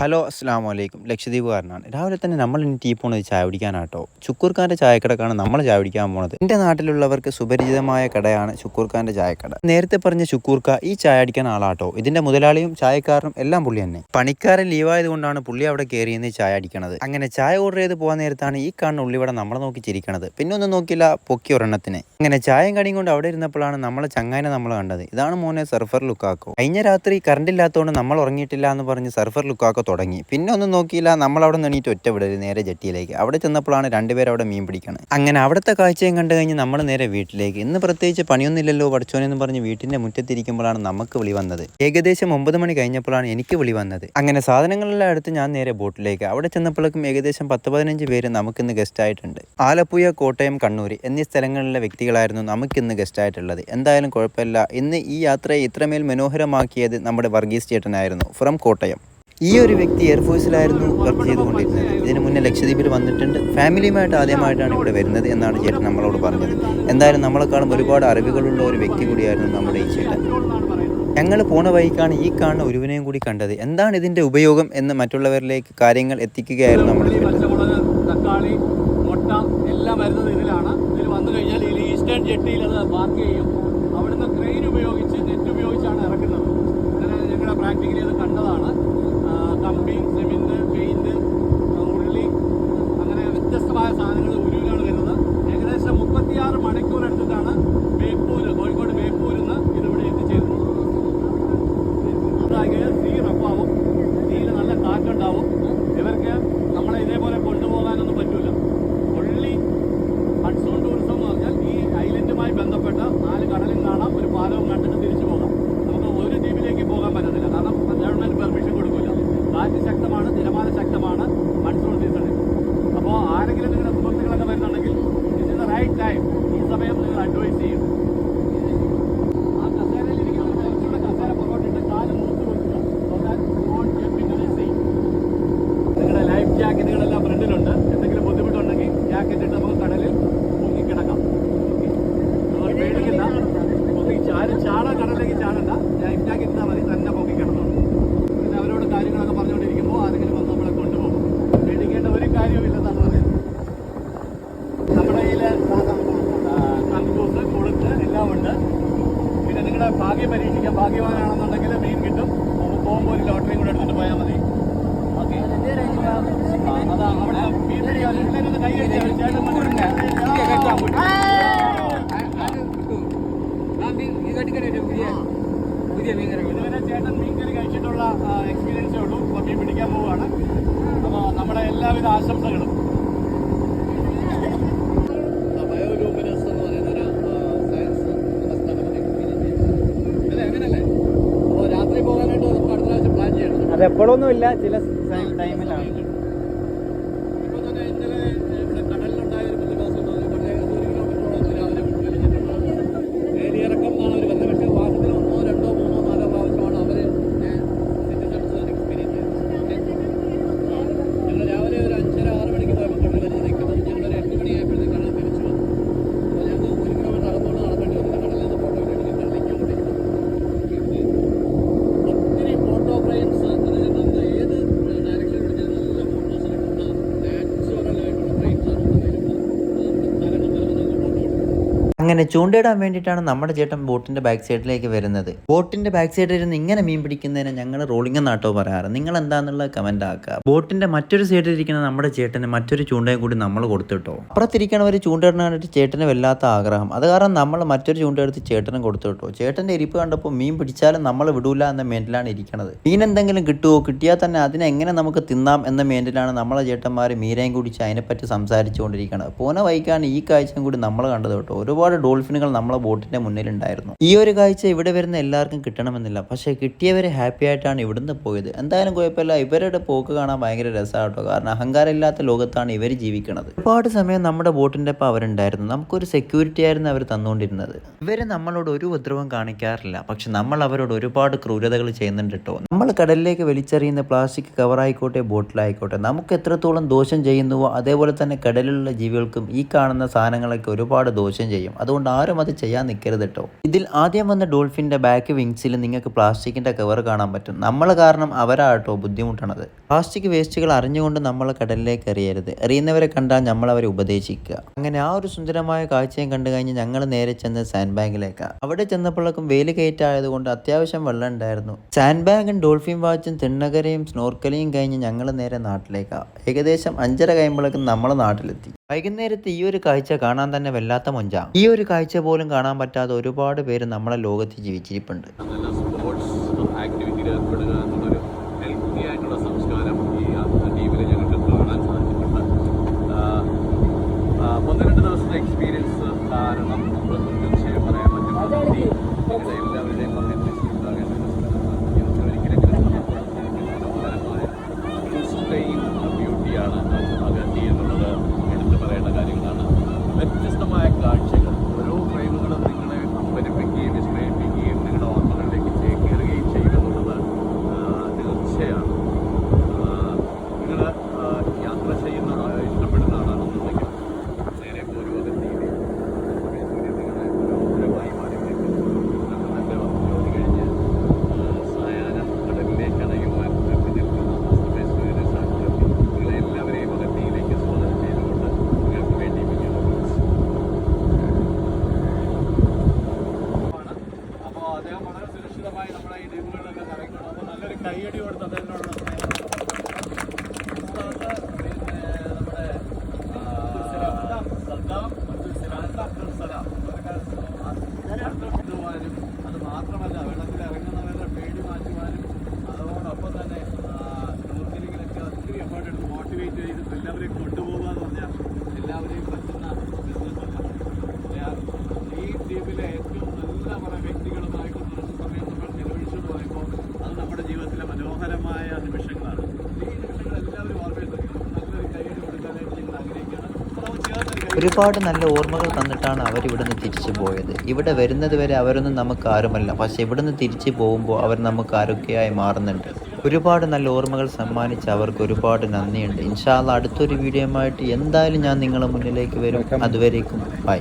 Hello അസ്സാം വലൈക്കും. ലക്ഷദ്വീപുകാരനാണ്. രാവിലെ തന്നെ നമ്മൾ ഇനി ടീ പോണത് ചായ കുടിക്കാനാട്ടോ. ചുക്കൂർഖാൻ്റെ ചായക്കടക്കാണ് നമ്മൾ ചായ കുടിക്കാൻ പോണത്. എൻ്റെ നാട്ടിലുള്ളവർക്ക് സുപരിചിതമായ കടയാണ് ചുക്കൂർഖാൻ്റെ ചായക്കട. നേരത്തെ പറഞ്ഞ ചുക്കൂർക്ക ഈ ചായ അടിക്കാൻ ആളാട്ടോ. ഇതിൻ്റെ മുതലാളിയും ചായക്കാരനും എല്ലാം പുള്ളി തന്നെ. പണിക്കാരൻ ലീവായതുകൊണ്ടാണ് പുള്ളി അവിടെ കയറിയെന്ന് ചായ അടിക്കണത്. അങ്ങനെ ചായ ഓർഡർ ചെയ്ത് പോകാൻ നേരത്താണ് ഈ കാണുന്ന ഉള്ളിവിടെ നമ്മളെ നോക്കി ചിരിക്കണത്. പിന്നെ ഒന്നും നോക്കില്ല, പൊക്കി ഒരെണ്ണത്തിന്. അങ്ങനെ ചായയും കടിയും കൊണ്ട് അവിടെ ഇരുന്നപ്പോഴാണ് നമ്മളെ ചങ്ങായിനെ നമ്മൾ കണ്ടത്. ഇതാണ് മോനെ സർഫർ ലുക്കാക്കോ. കഴിഞ്ഞ രാത്രി കറണ്ട് ഇല്ലാത്തതുകൊണ്ട് നമ്മൾ ഉറങ്ങിയിട്ടില്ല എന്ന് പറഞ്ഞ് സർഫർ ലുക്കാക്കോ തുടങ്ങി. പിന്നെ ഒന്നും നോക്കിയില്ല, നമ്മൾ അവിടെ നിന്നിട്ട് ഒറ്റ വിടരുത് നേരെ ജെട്ടിയിലേക്ക്. അവിടെ ചെന്നപ്പോഴാണ് രണ്ടുപേരും അവിടെ മീൻ പിടിക്കണം. അങ്ങനെ അവിടുത്തെ കാഴ്ചയും കണ്ടു കഴിഞ്ഞ് നമ്മൾ നേരെ വീട്ടിലേക്ക്. ഇന്ന് പ്രത്യേകിച്ച് പണിയൊന്നുമില്ലല്ലോ പഠിച്ചോനെന്ന് പറഞ്ഞ് വീട്ടിന്റെ മുറ്റത്തിരിക്കുമ്പോഴാണ് നമുക്ക് വിളി വന്നത്. ഏകദേശം 9 മണി കഴിഞ്ഞപ്പോഴാണ് എനിക്ക് വിളി വന്നത്. അങ്ങനെ സാധനങ്ങളെല്ലാം എടുത്ത് ഞാൻ നേരെ ബോട്ടിലേക്ക്. അവിടെ ചെന്നപ്പോഴേക്കും ഏകദേശം 10-15 പേര് നമുക്കിന്ന് ഗസ്റ്റ് ആയിട്ടുണ്ട്. ആലപ്പുഴ, കോട്ടയം, കണ്ണൂർ എന്നീ സ്ഥലങ്ങളിലെ വ്യക്തികളായിരുന്നു നമുക്കിന്ന് ഗസ്റ്റ് ആയിട്ടുള്ളത്. എന്തായാലും കുഴപ്പമില്ല. ഇന്ന് ഈ യാത്രയെ ഇത്രമേൽ മനോഹരമാക്കിയത് നമ്മുടെ വർഗീസ് ചേട്ടനായിരുന്നു, ഫ്രം കോട്ടയം. ഈ ഒരു വ്യക്തി എയർഫോഴ്സിലായിരുന്നു വർക്ക് ചെയ്തുകൊണ്ടിരുന്നത്. ഇതിനു മുന്നേ ലക്ഷദ്വീപിൽ വന്നിട്ടുണ്ട്. ഫാമിലിയുമായിട്ട് ആദ്യമായിട്ടാണ് ഇവിടെ വരുന്നത് എന്നാണ് ചേട്ടൻ നമ്മളോട് പറഞ്ഞത്. എന്തായാലും നമ്മളെക്കാളും ഒരുപാട് അറിവുകളുള്ള ഒരു വ്യക്തി കൂടിയായിരുന്നു നമ്മുടെ ഈ ചേട്ടൻ. ഞങ്ങൾ പോണ വഴിക്കാണ് ഈ കാണുന്ന ഒരുവിനെയും കൂടി കണ്ടത്. എന്താണ് ഇതിൻ്റെ ഉപയോഗം എന്ന് മറ്റുള്ളവരിലേക്ക് കാര്യങ്ങൾ എത്തിക്കുകയായിരുന്നു നമ്മുടെ ചേട്ടൻ. തക്കാളി, മുട്ട എല്ലാം വരുന്നത് ഇതിലാണ്. ഇതിൽ വന്നു കഴിഞ്ഞാൽ ഈ ഈസ്റ്റേൺ ജെട്ടിയിൽ അത് പാർക്ക് ചെയ്യും. അവിടുന്ന് ക്രെയിൻ ഉപയോഗിച്ച് നെറ്റ് ഉപയോഗിച്ചാണ് ഇറക്കുന്നത്. അങ്ങനെ ഞങ്ങളുടെ പ്രാക്ടിക്കലി അത് കണ്ടതാണ്. കമ്പി, സിമെന്റ്, പെയിന്റ്, ഉരുളി, അങ്ങനെ വ്യത്യസ്തമായ സാധനങ്ങൾ ഉരുവിലാണ് വരുന്നത്. ഏകദേശം 36 മണിക്കൂർ എടുത്തിട്ടാണ് ബേപ്പൂര്, കോഴിക്കോട് ബേപ്പൂരിൽ നിന്ന് ഇതിവിടെ എത്തിച്ചേരുന്നത്. അതായത് സീ റഫാവും, സീയിൽ നല്ല കാറ്റുണ്ടാവും. ഇവർക്ക് നമ്മളെ ഇതേപോലെ കൊണ്ടുപോകാനൊന്നും പറ്റില്ല. ഒള്ളി മൺസൂൺ ടൂറിസം എന്ന് പറഞ്ഞാൽ ഈ ഐലൻഡുമായി ബന്ധപ്പെട്ട 4 കടലും കാണാം, ഒരു പാലവും കണ്ടിട്ട് തിരിച്ചു പോകാം. നമുക്ക് ഒരു ദ്വീപിലേക്ക് പോകാൻ പറ്റത്തില്ല, കാരണം ഗവൺമെന്റ് പെർമിഷൻ കൊടുക്കില്ല. കാറ്റ് ശക്തമാണ്, തിരമാല ശക്തമാണ് മൺസൂൺ സീസണിൽ. അപ്പോൾ ആരെങ്കിലും നിങ്ങളുടെ സുഹൃത്തുക്കളൊക്കെ വരുന്നുണ്ടെങ്കിൽ this is the right time. ഈ സമയം നിങ്ങൾ അഡ്വൈസ് ചെയ്യും. ആ കസേരയിൽ ഇരിക്കുന്ന കുറച്ചുകൂടെ കസേര പുറകോട്ടിട്ട് കാല് മൂത്ത് വെക്കുക. നിങ്ങളുടെ ലൈഫ് ജാക്കറ്റുകളെല്ലാം ഫ്രണ്ടിലുണ്ട്. എന്തെങ്കിലും ബുദ്ധിമുട്ടുണ്ടെങ്കിൽ ജാക്കറ്റ് ഇട്ട് നമുക്ക് കടലിൽ പൊങ്ങിക്കിടക്കാം. നമ്മൾ പേടിക്കില്ല, ചാടാൻ കടലിലേക്ക് ചാടണ്ട. ലൈഫ് ജാക്കറ്റ് ഇട്ടാൽ മതി, തന്നെ പൊങ്ങിക്കിടന്നു. പിന്നെ അവരോട് കാര്യങ്ങളൊക്കെ പറഞ്ഞുകൊണ്ടിരിക്കുമ്പോൾ ആരെങ്കിലും വന്ന് നമ്മളെ കൊണ്ടുപോകും. പേടിക്കേണ്ട ഒരു കാര്യവുമില്ലെന്നാണ് പറയുന്നത്. നമ്മുടെ കയ്യിൽ കങ്കൂസ്, കൊളുത്ത് എല്ലാം ഉണ്ട്. പിന്നെ നിങ്ങളുടെ ഭാഗ്യം പരീക്ഷിക്കാം. ഭാഗ്യവാനാണെന്നുണ്ടെങ്കിൽ മീൻ കിട്ടും. നമുക്ക് പോകുമ്പോൾ ഒരു ലോട്ടറിയും കൂടെ എടുത്തിട്ട് പോയാൽ മതി. ഓക്കെ, അതാ അവിടെ മീൻ പിടിക്കാൻ കൈ കഴിച്ചാൽ ഇതുവരെ ചേട്ടൻ മീൻകറി കഴിച്ചിട്ടുള്ള എക്സ്പീരിയൻസേ ഉള്ളൂ. അപ്പോൾ മീൻ പിടിക്കാൻ പോവുകയാണ്. അപ്പോൾ നമ്മുടെ എല്ലാവിധ ആശംസകളും. ബയോലൂമിനസ് എന്ന് പറയുന്നൊരു സയൻസ് അല്ലേ, അങ്ങനല്ലേ? അപ്പോൾ രാത്രി പോകാനായിട്ട് നമുക്ക് അടുത്ത പ്രാവശ്യം പ്ലാൻ ചെയ്യണം. അത് എപ്പോഴൊന്നും ഇല്ല, ചില ടൈമിലാണ്. ഇപ്പോൾ തന്നെ ഇന്നലെ ഇവിടെ കടലിലുണ്ടായ ഒരു പ്രതിഭാസം എന്ന് പറഞ്ഞാൽ 1 കിലോമീറ്ററോളം രാവിലെ വലിച്ചിട്ടുണ്ട്. വേലിയിറക്കം എന്നാണ് അവർ പറഞ്ഞത്. പക്ഷേ മാസത്തിൽ 1, 2, 3, 4 പ്രാവശ്യമാണ് അവർ സിറ്റിസൺസ് എക്സ്പീരിയൻസ് ചെയ്തത്. ഞങ്ങൾ രാവിലെ ഒരു 5:30, 6 മണിക്ക് പോയപ്പോൾ കടൽ വലിച്ച് നിൽക്കുന്നത്. ഞങ്ങളൊരു 8 മണിയായപ്പോഴത്തേക്ക് കടൽ തിരിച്ചു വന്നു. അപ്പോൾ ഞങ്ങൾക്ക് 1 കിലോമീറ്റർ അകത്തോട്ട് നടക്കേണ്ടി വന്നു. കടലിൽ നിന്ന് ഫോട്ടോ എടുക്കണം, കടലിലേക്കൊണ്ടിരിക്കണം. ഒത്തിരി ഫോട്ടോ ഫ്രെയിംസ്, അതായത് നമ്മൾ ഏത് ഡയറക്ഷൻ എടുത്താൽ നല്ല ഫോട്ടോസ് കിട്ടുന്ന നാച്ചുറൽ ആയിട്ടുള്ള ഫ്രെയിംസ് ആണ് ഇവിടെ വരുന്നത്. സ്ഥലങ്ങൾ വരുന്നത് ഫോട്ടോ എടുക്കും. അങ്ങനെ ചൂണ്ടയിടാൻ വേണ്ടിയിട്ടാണ് നമ്മുടെ ചേട്ടൻ ബോട്ടിന്റെ ബാക്ക് സൈഡിലേക്ക് വരുന്നത്. ബോട്ടിന്റെ ബാക്ക് സൈഡിൽ ഇരുന്ന് ഇങ്ങനെ മീൻ പിടിക്കുന്നതിന് ഞങ്ങൾ റോളിംഗ് എന്നാട്ടോ പറയാറ്. നിങ്ങൾ എന്താന്നുള്ള കമന്റ് ആക്കുക. ബോട്ടിന്റെ മറ്റൊരു സൈഡിൽ ഇരിക്കുന്ന നമ്മുടെ ചേട്ടന് മറ്റൊരു ചൂണ്ടയും കൂടി നമ്മൾ കൊടുത്തിട്ടോ. അപ്പുറത്തിരിക്കണവർ ചൂണ്ടയിടാനായിട്ട് ചേട്ടന് വല്ലാത്ത ആഗ്രഹം. അത് കാരണം നമ്മൾ മറ്റൊരു ചൂണ്ട എടുത്ത് ചേട്ടനും കൊടുത്തിട്ടോ. ചേട്ടന്റെ ഇരിപ്പ് കണ്ടപ്പോൾ മീൻ പിടിച്ചാലും നമ്മൾ വിടൂല എന്ന മേൻഡിലാണ് ഇരിക്കുന്നത്. മീൻ എന്തെങ്കിലും കിട്ടുമോ, കിട്ടിയാൽ തന്നെ അതിനെ എങ്ങനെ നമുക്ക് തിന്നാം എന്ന മേൻഡിലാണ് നമ്മളെ ചേട്ടന്മാർ മീരയും കുടിച്ച് അതിനെപ്പറ്റി സംസാരിച്ചുകൊണ്ടിരിക്കുന്നത്. പോന വൈകാണ് ഈ കാഴ്ചയും കൂടി നമ്മൾ കണ്ടത് കേട്ടോ. ഒരുപാട് ഡോൾഫിനുകൾ നമ്മളെ ബോട്ടിന്റെ മുന്നിലുണ്ടായിരുന്നു. ഈ ഒരു കാഴ്ച ഇവിടെ വരുന്ന എല്ലാവർക്കും കിട്ടണമെന്നില്ല, പക്ഷേ കിട്ടിയവരെ ഹാപ്പി ആയിട്ടാണ് ഇവിടുന്ന് പോയത്. എന്തായാലും കുഴപ്പമില്ല, ഇവരുടെ പോക്ക് കാണാൻ ഭയങ്കര രസമാട്ടോ. കാരണം അഹങ്കാരമില്ലാത്ത ലോകത്താണ് ഇവർ ജീവിക്കുന്നത്. ഒരുപാട് സമയം നമ്മുടെ ബോട്ടിന്റെ ഒപ്പം അവരുണ്ടായിരുന്നു. നമുക്കൊരു സെക്യൂരിറ്റി ആയിരുന്നു അവർ തന്നുകൊണ്ടിരുന്നത്. ഇവര് നമ്മളോട് ഒരു ഉപദ്രവം കാണിക്കാറില്ല, പക്ഷെ നമ്മൾ അവരോട് ഒരുപാട് ക്രൂരതകൾ ചെയ്യുന്നുണ്ട് കേട്ടോ. നമ്മൾ കടലിലേക്ക് വലിച്ചെറിയുന്ന പ്ലാസ്റ്റിക് കവറായിക്കോട്ടെ, ബോട്ടിലായിക്കോട്ടെ, നമുക്ക് എത്രത്തോളം ദോഷം ചെയ്യുന്നുവോ അതേപോലെ തന്നെ കടലിലുള്ള ജീവികൾക്കും ഈ കാണുന്ന സാധനങ്ങളൊക്കെ ഒരുപാട് ദോഷം ചെയ്യും. അതുകൊണ്ട് ആരും അത് ചെയ്യാൻ നിൽക്കരുത് കേട്ടോ. ഇതിൽ ആദ്യം വന്ന ഡോൾഫിൻ്റെ ബാക്ക് വിങ്സിൽ നിങ്ങൾക്ക് പ്ലാസ്റ്റിക്കിൻ്റെ കവർ കാണാൻ പറ്റും. നമ്മൾ കാരണം അവരാട്ടോ ബുദ്ധിമുട്ടണത്. പ്ലാസ്റ്റിക് വേസ്റ്റുകൾ അറിഞ്ഞുകൊണ്ട് നമ്മൾ കടലിലേക്ക് എറിയരുത്. എറിയുന്നവരെ കണ്ടാൽ നമ്മൾ അവരെ ഉപദേശിക്കുക. അങ്ങനെ ആ ഒരു സുന്ദരമായ കാഴ്ചയും കണ്ടു കഴിഞ്ഞ് ഞങ്ങൾ നേരെ ചെന്ന് സാൻഡ് ബാങ്കിലേക്കാണ്. അവിടെ ചെന്നപ്പോഴേക്കും വേലി കയറ്റായതുകൊണ്ട് അത്യാവശ്യം വെള്ളം ഉണ്ടായിരുന്നു. സാൻഡ് ബാഗും ഡോൾഫിൻ വാച്ചും തിണ്ണകരയും സ്നോർക്കലിയും കഴിഞ്ഞ് ഞങ്ങൾ നേരെ നാട്ടിലേക്കാണ്. ഏകദേശം 5:30 കഴിയുമ്പോഴേക്കും നമ്മൾ നാട്ടിലെത്തി. വൈകുന്നേരത്ത് ഈ ഒരു കാഴ്ച കാണാൻ തന്നെ വല്ലാത്ത മൊഞ്ചാണ്. ഈ ഒരു കാഴ്ച പോലും കാണാൻ പറ്റാതെ ഒരുപാട് പേര് നമ്മളെ ലോകത്ത് ജീവിച്ചിരിപ്പുണ്ട്. സ്പോർട്സ് ആക്ടിവിറ്റിയിൽ ഏർപ്പെടുക എന്നുള്ളൊരു ഹെൽത്തി ആയിട്ടുള്ള സംസ്കാരം ഈ ടീമിൽ ഞങ്ങൾക്ക് കാണാൻ സാധിച്ചിട്ടുണ്ട്. 1-2 ദിവസത്തെ എക്സ്പീരിയൻസ് കാരണം നമ്മൾ തീർച്ചയായും പറയാൻ പറ്റും നിങ്ങളുടെ എല്ലാവരുടെയും ഒരിക്കലെങ്കിലും മനോഹരമായ എക്സ്ട്രീം ബ്യൂട്ടിയാണ് അഗത്തി എന്നുള്ളത് എടുത്തു പറയേണ്ട കാര്യങ്ങളാണ്. വ്യത്യസ്തമായ കാഴ്ചകൾ, ഓരോ ഫ്രെയിമുകളും നിങ്ങളെ അമ്പരിപ്പിക്കുകയും വിസ്മയിപ്പിക്കുകയും നിങ്ങളുടെ ഓർമ്മകളിലേക്ക് ചേക്കേറുകയും ചെയ്യുമെന്നുള്ളത് തീർച്ചയാണ്. നിങ്ങൾ യാത്ര ചെയ്യുന്ന ഇഷ്ടപ്പെടുന്ന ആളാണെന്നുണ്ടെങ്കിൽ നേരെ പോരും അഗത്തിയിലേക്ക്. നിങ്ങളെ മനോഹരമായി മാറിവിലേക്ക് നല്ല ജോലി കഴിഞ്ഞ് സായാഹ്നം കടലിലേക്ക് അണയുവാൻ നിൽക്കുന്ന സൂര്യനെ സാക്ഷിയാക്കി നിങ്ങളെ എല്ലാവരെയും അഗത്തിയിലേക്ക് സ്വാഗതം ചെയ്തുകൊണ്ട് നിങ്ങൾക്ക് വേണ്ടി അപ്പോൾ അദ്ദേഹം വളരെ സുരക്ഷിതമായി നമ്മുടെ ഈ ദ്വീപുകളിലൊക്കെ കറങ്ങണം. അപ്പോൾ നല്ലൊരു കൈയടി കൊടുത്ത് അദ്ദേഹത്തിനോട് കിട്ടുവാനും അത് മാത്രമല്ല വെള്ളത്തിൽ ഇറങ്ങുന്നവരുടെ പേടി മാറ്റുവാനും അതോടൊപ്പം തന്നെ സ്നോർക്കലിങ്ങിലൊക്കെ ഒത്തിരി എഫേർട്ട് എടുത്ത് മോട്ടിവേറ്റ് ചെയ്ത് എല്ലാവരെയും കൊണ്ടുപോകുക എന്ന് പറഞ്ഞാൽ എല്ലാവരെയും പറ്റുന്ന ബിസിനസ്സല്ല. ഈ ദ്വീപിലെ ഏറ്റവും നല്ല കുറേ വ്യക്തികളുമായിട്ട് കുറച്ച് സമയം നമ്മൾ ചെലവഴിച്ചു പോയപ്പോൾ അത് നമ്മുടെ ജീവിതത്തിലെ മനോഹരമായ നിമിഷങ്ങളാണ്. ഈ നിമിഷങ്ങൾ എല്ലാവരും ഓർമ്മയുണ്ടെങ്കിലും നല്ലൊരു കൈയ്യടി കൊടുക്കാനായിട്ട് ഞങ്ങൾ ആഗ്രഹിക്കുകയാണ്. ഒരുപാട് നല്ല ഓർമ്മകൾ തന്നിട്ടാണ് അവരിവിടുന്ന് തിരിച്ചു പോയത്. ഇവിടെ വരുന്നത് വരെ അവരൊന്നും നമുക്ക് ആരുമല്ല, പക്ഷെ ഇവിടുന്ന് തിരിച്ചു പോകുമ്പോൾ അവർ നമുക്ക് ആരൊക്കെയായി മാറുന്നുണ്ട്. ഒരുപാട് നല്ല ഓർമ്മകൾ സമ്മാനിച്ച അവർക്ക് ഒരുപാട് നന്ദിയുണ്ട്. ഇൻഷാ അല്ലാഹ് അടുത്തൊരു വീഡിയോയുമായിട്ട് എന്തായാലും ഞാൻ നിങ്ങളുടെ മുന്നിലേക്ക് വരും. അതുവരേക്കും ബൈ.